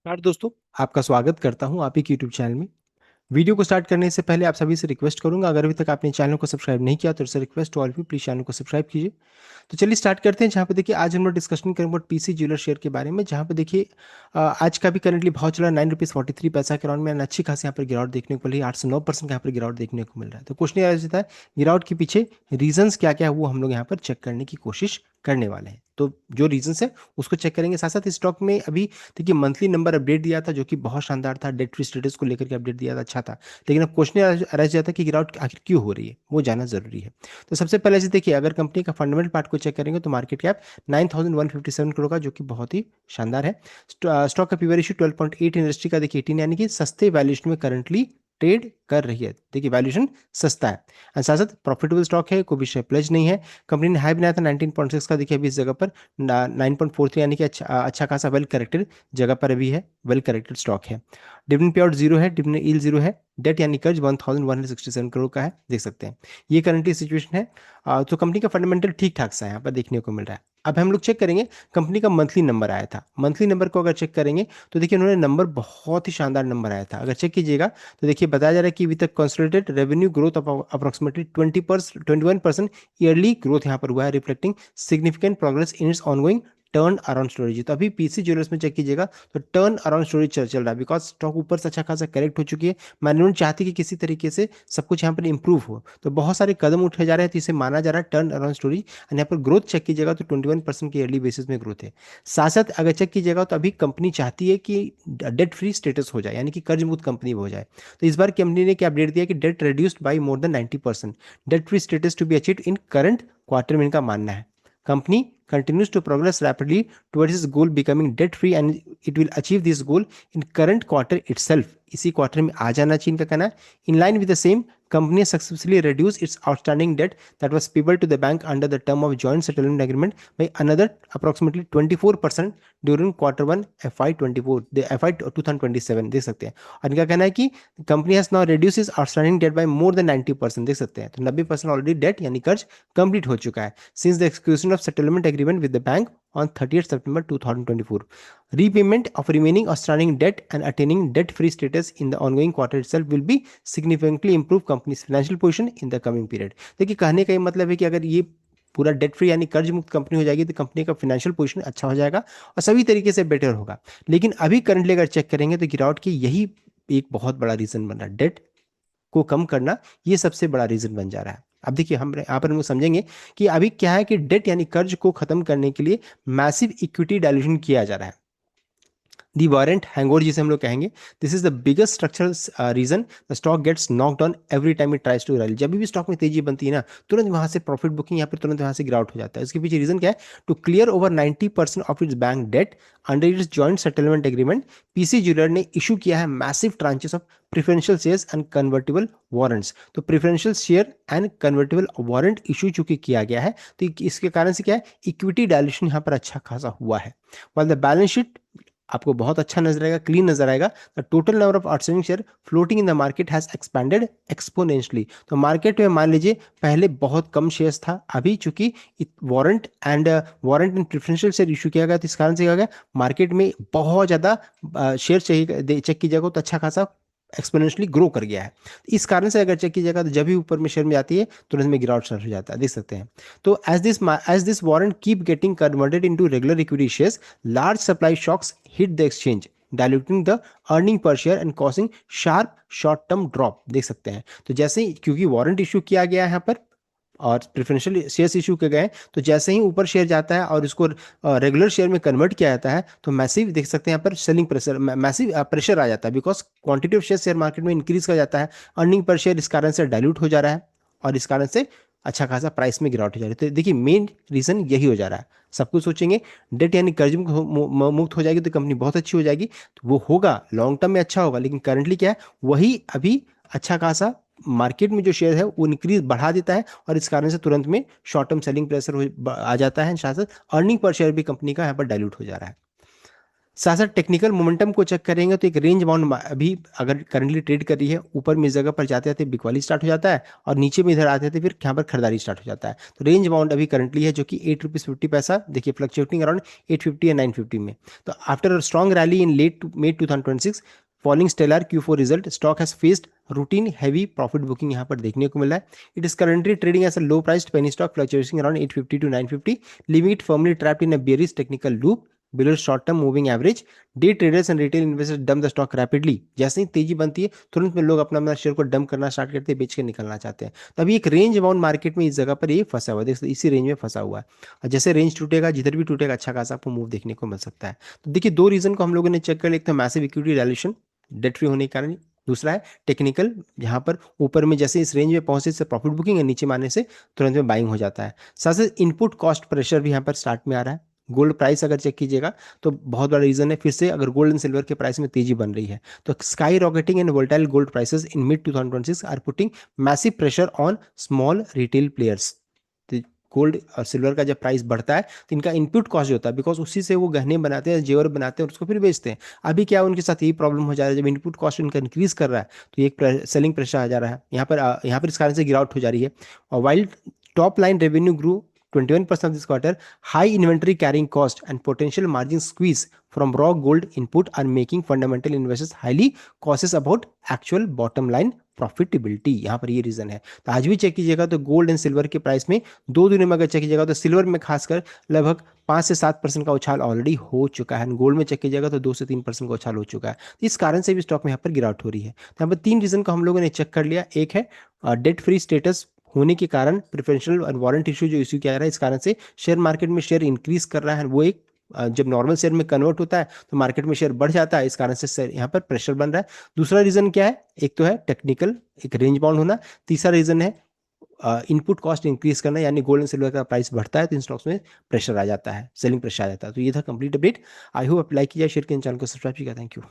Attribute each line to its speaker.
Speaker 1: नमस्कार दोस्तों, आपका स्वागत करता हूं आप ही के यूट्यूब चैनल में। वीडियो को स्टार्ट करने से पहले आप सभी से रिक्वेस्ट करूंगा, अगर अभी तक आपने चैनल को सब्सक्राइब नहीं किया तो इससे request to all of you, please channel को सब्सक्राइब कीजिए। तो चलिए स्टार्ट करते हैं। जहाँ पे देखिए आज हम लोग डिस्कशन करेंगे पीसी ज्वेलर शेयर के बारे में, जहाँ पे देखिए आज का भी करंटली भाव चला 9 रुपीज़ 43 पैसा के राउंड में, अच्छी खासी यहाँ पर गिरावट देखने को मिल रही है। 8 से 9% का यहाँ पर गिरावट देखने को मिल रहा है। तो क्वेश्चन ये रहता है गिरावट के पीछे रीजंस क्या क्या है, वो हम लोग यहाँ पर चेक करने की कोशिश करने वाले हैं। तो जो रीजंस है उसको चेक करेंगे। साथ साथ स्टॉक में अभी देखिए मंथली नंबर अपडेट दिया था जो कि बहुत शानदार था, डेट फ्री स्टेटस को लेकर के अपडेट दिया था, अच्छा था। लेकिन अब क्वेश्चन रह जाता है कि गिरावट आखिर क्यों हो रही है, वो जानना जरूरी है। तो सबसे पहले से देखिए, अगर कंपनी का फंडामेंटल पार्ट को चेक करेंगे तो मार्केट कैप 9,157 करोड़ का, जो कि बहुत ही शानदार है। स्टॉक का पी रेशियो 12.8, इंडस्ट्री का देखिए 18, यानी कि सस्ते वैल्यूएशन में करंटली ट्रेड कर रही है। देखिए वैल्यूएशन सस्ता है और साथ साथ प्रॉफिटेबल स्टॉक है, कोई भी शेयर प्लेज नहीं है। कंपनी ने हाई बनाया था 19.6 का, देखिए अभी इस जगह पर 9.43, यानी कि अच्छा खासा वेल करेक्टेड जगह पर अभी है, वेल करेक्टेड स्टॉक है। डिविडेंड पे आउट जीरो है, डिविडेंड यील्ड जीरो है। डेट यानी कर्ज 1167 करोड़ का है, देख सकते हैं। ये करंटली सिचुएशन है। तो कंपनी का फंडामेंटल ठीक ठाक सा यहाँ पर देखने को मिल रहा है। अब हम लोग चेक करेंगे कंपनी का मंथली नंबर आया था। मंथली नंबर को अगर चेक करेंगे तो देखिए उन्होंने नंबर बहुत ही शानदार नंबर आया था। अगर चेक कीजिएगा तो देखिए बताया जा रहा है कि with consolidated revenue growth approximately 21% yearly growth यहाँ पर हुआ है, reflecting significant progress in its ongoing turn around storage. तो अभी पीसी ज्वेलर्स में चेक कीजिएगा तो टर्न अराउंड स्टोरेज चल रहा है, बिकॉज स्टॉक ऊपर से अच्छा खासा करेक्ट हो चुकी है। मैनेजमेंट चाहती है कि किसी तरीके से सब कुछ यहाँ पर इंप्रूव हो, तो बहुत सारे कदम उठाए जा रहे हैं। तो इसे माना जा रहा है टर्न अराउंड स्टोरी। और यहाँ पर ग्रोथ चेक कीजिएगा तो 21% के ईयरली बेसिस में ग्रोथ है। साथ साथ अगर चेक कीजिएगा तो अभी कंपनी चाहती है कि डेट फ्री स्टेटस हो जाए, यानी कि कर्ज मुक्त कंपनी हो जाए। तो इस बार कंपनी ने क्या अपडेट दिया कि debt reduced by more than 90%, debt free status to be achieved in current quarter में, इनका मानना है। Company continues to progress rapidly towards its goal becoming debt free and it will achieve this goal in current quarter itself, इसी quarter में आ जाना चाहिए, इनका कहना है। In line with the same, company has successfully reduced its outstanding debt that was payable to the bank under the term of joint settlement agreement by another approximately 24% during quarter 1 FY24, the FY 2027, देख सकते हैं। और इनका कहना है कि company has now reduce is outstanding debt by more than 90%, देख सकते हैं। तो 90% ऑलरेडी डेट यानी कर्ज कंप्लीट हो चुका है since the execution of settlement agreement with the bank on 30th September 2024. Repayment of remaining outstanding debt and attaining debt-free status in the ongoing quarter itself will be significantly improve company's financial position in the coming period. देखिए कहने का ये मतलब है कि अगर ये पूरा डेट फ्री यानी कर्ज मुक्त कंपनी हो जाएगी तो कंपनी का फाइनेंशियल पोजीशन अच्छा हो जाएगा और सभी तरीके से बेटर होगा। लेकिन अभी करंटली अगर चेक करेंगे तो गिरावट की यही एक बहुत बड़ा रीजन बन रहा है, डेट को कम करना, ये सबसे बड़ा रीजन बन जा रहा है। अब देखिए हम यहाँ पर हम समझेंगे कि अभी क्या है कि डेट यानी कर्ज को खत्म करने के लिए मैसिव इक्विटी डायल्यूशन किया जा रहा है। दी वारंट हैंगओवर जिसे हम लोग कहेंगे, this is the biggest structural reason the stock gets knocked on every time it tries to rally. जब भी स्टॉक में तेजी बनती है ना, तुरंत वहां से प्रॉफिट बुकिंग या फिर तुरंत वहां से गिरावट हो जाता है। इसके पीछे रीजन क्या है? To clear over 90% of its bank debt under its joint settlement agreement, PC Jeweller ने इशू किया है massive tranches of preferential shares and convertible warrants. तो preferential share and convertible warrant issue चूंकि किया गया है तो इसके कारण से क्या है, इक्विटी डायल्यूशन यहाँ पर अच्छा खासा हुआ है। while the balance sheet आपको बहुत अच्छा नजर आएगा, क्लीन नजर आएगा। The total number of outstanding share floating in the market has expanded exponentially. तो मार्केट में मान लीजिए पहले बहुत कम शेयर्स था, अभी चूंकि warrant and preferential share issue किया गया तो इस कारण से क्या हो गया, मार्केट में बहुत ज्यादा शेयर चाहिए। चेक कीजिएगा तो अच्छा खासा एक्सपोनेंशियली ग्रो कर गया है। इस कारण से अगर चेक कीजिएगा तो जब भी ऊपर में शेयर में जाती है तुरंत में गिरावट स्टार्ट हो जाता है, देख सकते हैं। तो as this warrant keep getting converted into regular equity shares, large supply shocks hit the exchange, diluting the earning per share and causing sharp short term drop, देख सकते हैं। तो जैसे ही क्योंकि वारंट इशू किया गया है यहाँ पर और प्रेफरेंशियल शेयर्स इशू किए गए, तो जैसे ही ऊपर शेयर जाता है और इसको रेगुलर शेयर में कन्वर्ट किया जाता है तो मैसिव देख सकते हैं यहाँ पर सेलिंग प्रेशर, मैसिव प्रेशर आ जाता है, because quantity of share market में इंक्रीज कर जाता है। अर्निंग पर शेयर इस कारण से डाइल्यूट हो जा रहा है और इस कारण से अच्छा खासा प्राइस में गिरावट हो जा रही है। तो देखिए मेन रीजन यही हो जा रहा है। सब कुछ सोचेंगे डेट यानी कर्ज मुक्त हो जाएगी तो कंपनी बहुत अच्छी हो जाएगी, तो वो होगा लॉन्ग टर्म में अच्छा होगा। लेकिन करंटली क्या है, वही अभी अच्छा खासा मार्केट में जो शेयर है वो इंक्रीज बढ़ा देता है और इस कारण से तुरंत में शॉर्ट टर्म सेलिंग प्रेशर आ जाता है, साथ साथ अर्निंग पर शेयर भी कंपनी का यहाँ पर डाइल्यूट हो जा रहा है। साथ साथ टेक्निकल मोमेंटम को चेक करेंगे तो एक रेंज बाउंड अभी अगर करंटली ट्रेड कर रही है, ऊपर में इस जगह पर जाते जाते बिकवाली स्टार्ट हो जाता है और नीचे में इधर आते आते फिर यहाँ पर खरीदारी स्टार्ट हो जाता है। तो रेंज बाउंड अभी करंटली है जो कि ₹8.50, देखिए फ्लक्चुएटिंग अराउंड 850 या 950 में। तो after strong rally in late May 2026 following stellar Q4 result, stock has faced routine heavy profit booking यहाँ पर देखने को मिला है। It is currently trading as a low priced penny stock fluctuating around 850 to 950, leaving it firmly trapped in a bearish technical loop below short term moving average. Day traders and retail investors dump the stock rapidly, जैसे ही तेजी बनती है तुरंत में लोग अपना अपना share को डंप करना स्टार्ट करते हैं, बेच के निकलना चाहते हैं। तो अभी एक रेंज बाउंड मार्केट में इस जगह पर ये फंसा हुआ है, देखिए इसी रेंज में फंसा हुआ है। और जैसे रेंज टूटेगा, जिधर भी टूटेगा, अच्छा खासा आपको मूव देखने को मिल सकता है। तो देखिए दो रीजन को हम लोगों ने चेक कर लिया, एक तो massive equity dilution debt free होने के कारण, दूसरा है टेक्निकल, यहाँ पर ऊपर में जैसे इस रेंज में पहुंचे से प्रॉफिट बुकिंग है, नीचे मारने से तुरंत में बाइंग हो जाता है। साथ साथ इनपुट कॉस्ट प्रेशर भी यहाँ पर स्टार्ट में आ रहा है। गोल्ड प्राइस अगर चेक कीजिएगा तो बहुत बड़ा रीजन है, फिर से अगर गोल्ड एंड सिल्वर के प्राइस में तेजी बन रही है, तो skyrocketing and volatile gold prices in mid 2026 are putting massive pressure on small retail players. Gold और सिल्वर का जब प्राइस बढ़ता है तो इनका इनपुट कॉस्ट जो होता है, बिकॉज उसी से वो गहने बनाते हैं, जेवर बनाते हैं और उसको फिर बेचते हैं। अभी क्या उनके साथ यही प्रॉब्लम हो जा रहा है, जब इनपुट कॉस्ट इनका इंक्रीज कर रहा है तो एक सेलिंग प्रेशर आ जा रहा है यहाँ पर इस कारण से गिरावट हो जा रही है। और while top line revenue grew 21% this quarter, high inventory carrying cost and potential margin squeeze from raw gold input are making fundamental investors highly cautious about actual bottom line profitability. यहाँ पर ये रीजन है। तो आज भी check कीजिएगा तो gold and silver के प्राइस में 2 दिनों में अगर चेक कीजिएगा तो सिल्वर में खासकर लगभग 5 से 7% का उछाल ऑलरेडी हो चुका है। गोल्ड में चेक कीजिएगा तो 2 से 3% का उछाल हो चुका है। तो इस कारण से भी स्टॉक में यहाँ पर गिरावट हो रही है। तो यहाँ पर 3 रीजन को हम लोगों ने चेक कर लिया। एक है डेट फ्री स्टेटस होने के कारण प्रेफरेंशियल और वारंट इशू जो इशू किया जा रहा है, इस कारण से शेयर मार्केट में शेयर इंक्रीज कर रहा है। वो एक जब नॉर्मल शेयर में कन्वर्ट होता है तो मार्केट में शेयर बढ़ जाता है, इस कारण से यहाँ पर प्रेशर बन रहा है। दूसरा रीजन क्या है, एक तो है टेक्निकल, एक रेंज बाउंड होना। तीसरा रीजन है इनपुट कॉस्ट इंक्रीज करना, यानी गोल्ड एंड सिल्वर का प्राइस बढ़ता है तो इन स्टॉक्स में प्रेशर आ जाता है, सेलिंग प्रेशर आ जाता है। तो ये था complete update. I hope apply किया, शेयर के चैनल को सब्सक्राइब किया। Thank you.